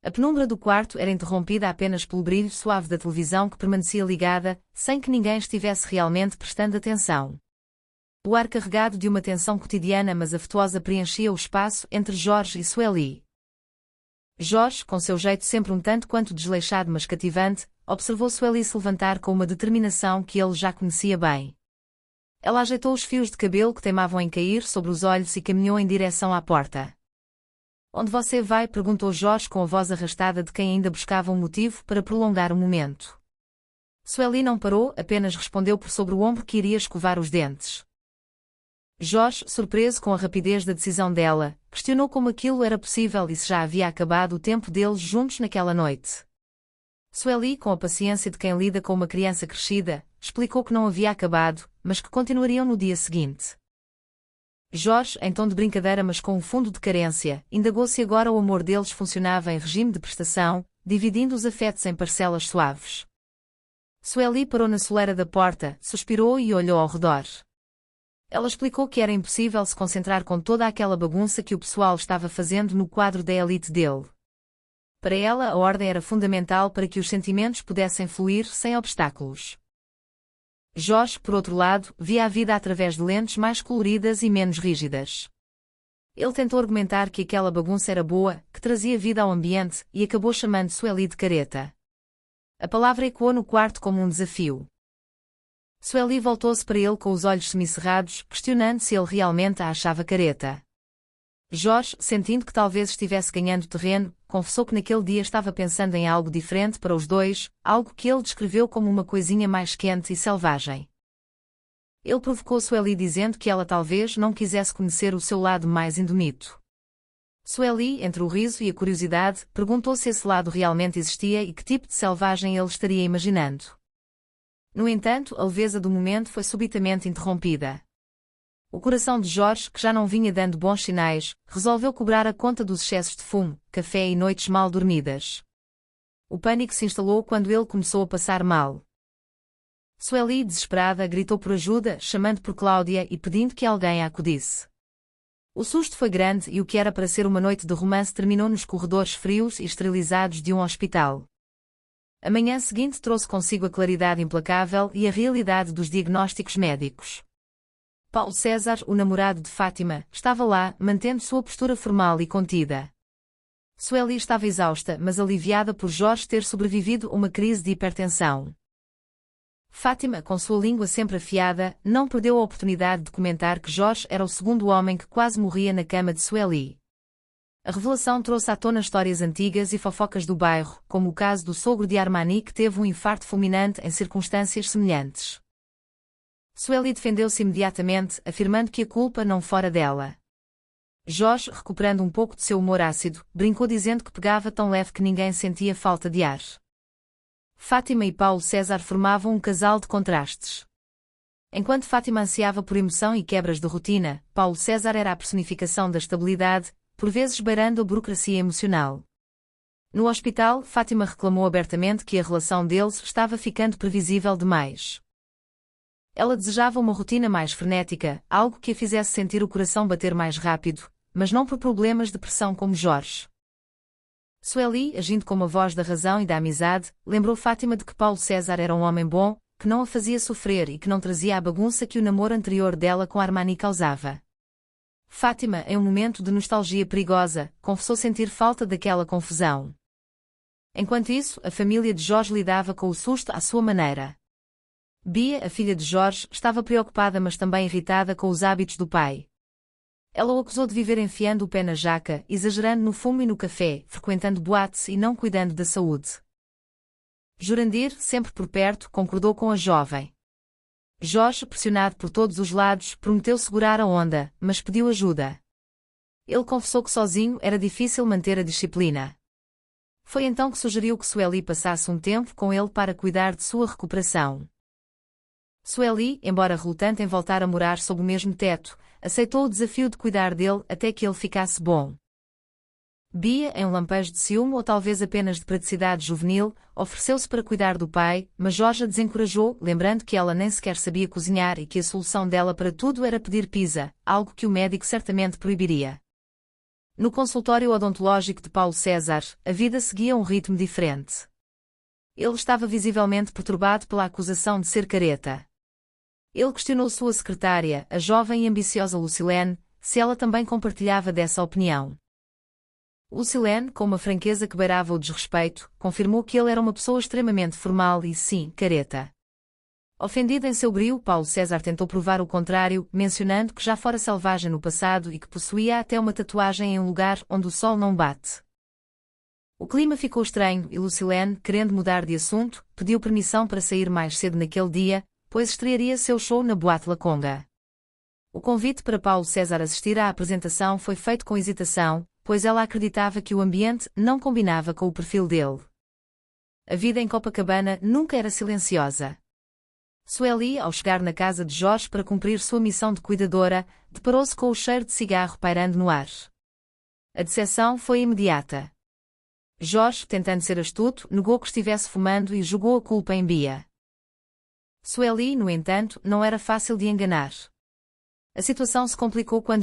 A penumbra do quarto era interrompida apenas pelo brilho suave da televisão que permanecia ligada, sem que ninguém estivesse realmente prestando atenção. O ar carregado de uma tensão cotidiana mas afetuosa preenchia o espaço entre George e Sueli. George, com seu jeito sempre um tanto quanto desleixado mas cativante, observou Sueli se levantar com uma determinação que ele já conhecia bem. Ela ajeitou os fios de cabelo que teimavam em cair sobre os olhos e caminhou em direção à porta. "Onde você vai?" perguntou George com a voz arrastada de quem ainda buscava um motivo para prolongar o momento. Sueli não parou, apenas respondeu por sobre o ombro que iria escovar os dentes. George, surpreso com a rapidez da decisão dela, questionou como aquilo era possível e se já havia acabado o tempo deles juntos naquela noite. Sueli, com a paciência de quem lida com uma criança crescida, explicou que não havia acabado, mas que continuariam no dia seguinte. George, em tom de brincadeira mas com um fundo de carência, indagou se agora o amor deles funcionava em regime de prestação, dividindo os afetos em parcelas suaves. Sueli parou na soleira da porta, suspirou e olhou ao redor. Ela explicou que era impossível se concentrar com toda aquela bagunça que o pessoal estava fazendo no quadro da elite dele. Para ela a ordem era fundamental para que os sentimentos pudessem fluir sem obstáculos. Jorge, por outro lado, via a vida através de lentes mais coloridas e menos rígidas. Ele tentou argumentar que aquela bagunça era boa, que trazia vida ao ambiente, e acabou chamando Sueli de careta. A palavra ecoou no quarto como um desafio. Sueli voltou-se para ele com os olhos semicerrados, questionando se ele realmente a achava careta. Jorge, sentindo que talvez estivesse ganhando terreno, confessou que naquele dia estava pensando em algo diferente para os dois, algo que ele descreveu como uma coisinha mais quente e selvagem. Ele provocou Sueli dizendo que ela talvez não quisesse conhecer o seu lado mais indómito. Sueli, entre o riso e a curiosidade, perguntou se esse lado realmente existia e que tipo de selvagem ele estaria imaginando. No entanto, a leveza do momento foi subitamente interrompida. O coração de Jorge, que já não vinha dando bons sinais, resolveu cobrar a conta dos excessos de fumo, café e noites mal dormidas. O pânico se instalou quando ele começou a passar mal. Sueli, desesperada, gritou por ajuda, chamando por Cláudia e pedindo que alguém a acudisse. O susto foi grande e o que era para ser uma noite de romance terminou nos corredores frios e esterilizados de um hospital. A manhã seguinte trouxe consigo a claridade implacável e a realidade dos diagnósticos médicos. Paulo César, o namorado de Fátima, estava lá, mantendo sua postura formal e contida. Sueli estava exausta, mas aliviada por Jorge ter sobrevivido a uma crise de hipertensão. Fátima, com sua língua sempre afiada, não perdeu a oportunidade de comentar que Jorge era o segundo homem que quase morria na cama de Sueli. A revelação trouxe à tona histórias antigas e fofocas do bairro, como o caso do sogro de Armani que teve um infarto fulminante em circunstâncias semelhantes. Sueli defendeu-se imediatamente, afirmando que a culpa não fora dela. Jorge, recuperando um pouco de seu humor ácido, brincou dizendo que pegava tão leve que ninguém sentia falta de ar. Fátima e Paulo César formavam um casal de contrastes. Enquanto Fátima ansiava por emoção e quebras de rotina, Paulo César era a personificação da estabilidade, por vezes beirando a burocracia emocional. No hospital, Fátima reclamou abertamente que a relação deles estava ficando previsível demais. Ela desejava uma rotina mais frenética, algo que a fizesse sentir o coração bater mais rápido, mas não por problemas de pressão como Jorge. Sueli, agindo como a voz da razão e da amizade, lembrou Fátima de que Paulo César era um homem bom, que não a fazia sofrer e que não trazia a bagunça que o namoro anterior dela com Armani causava. Fátima, em um momento de nostalgia perigosa, confessou sentir falta daquela confusão. Enquanto isso, a família de Jorge lidava com o susto à sua maneira. Bia, a filha de Jorge, estava preocupada mas também irritada com os hábitos do pai. Ela o acusou de viver enfiando o pé na jaca, exagerando no fumo e no café, frequentando boates e não cuidando da saúde. Jurandir, sempre por perto, concordou com a jovem. Jorge, pressionado por todos os lados, prometeu segurar a onda, mas pediu ajuda. Ele confessou que sozinho era difícil manter a disciplina. Foi então que sugeriu que Sueli passasse um tempo com ele para cuidar de sua recuperação. Sueli, embora relutante em voltar a morar sob o mesmo teto, aceitou o desafio de cuidar dele até que ele ficasse bom. Bia, em um lampejo de ciúme ou talvez apenas de praticidade juvenil, ofereceu-se para cuidar do pai, mas Jorge a desencorajou, lembrando que ela nem sequer sabia cozinhar e que a solução dela para tudo era pedir pizza, algo que o médico certamente proibiria. No consultório odontológico de Paulo César, a vida seguia um ritmo diferente. Ele estava visivelmente perturbado pela acusação de ser careta. Ele questionou sua secretária, a jovem e ambiciosa Lucilene, se ela também compartilhava dessa opinião. Lucilene, com uma franqueza que beirava o desrespeito, confirmou que ele era uma pessoa extremamente formal e, sim, careta. Ofendido em seu brio, Paulo César tentou provar o contrário, mencionando que já fora selvagem no passado e que possuía até uma tatuagem em um lugar onde o sol não bate. O clima ficou estranho e Lucilene, querendo mudar de assunto, pediu permissão para sair mais cedo naquele dia, pois estrearia seu show na Boate La Conga. O convite para Paulo César assistir à apresentação foi feito com hesitação, pois ela acreditava que o ambiente não combinava com o perfil dele. A vida em Copacabana nunca era silenciosa. Sueli, ao chegar na casa de Jorge para cumprir sua missão de cuidadora, deparou-se com o cheiro de cigarro pairando no ar. A decepção foi imediata. Jorge, tentando ser astuto, negou que estivesse fumando e jogou a culpa em Bia. Sueli, no entanto, não era fácil de enganar. A situação se complicou quando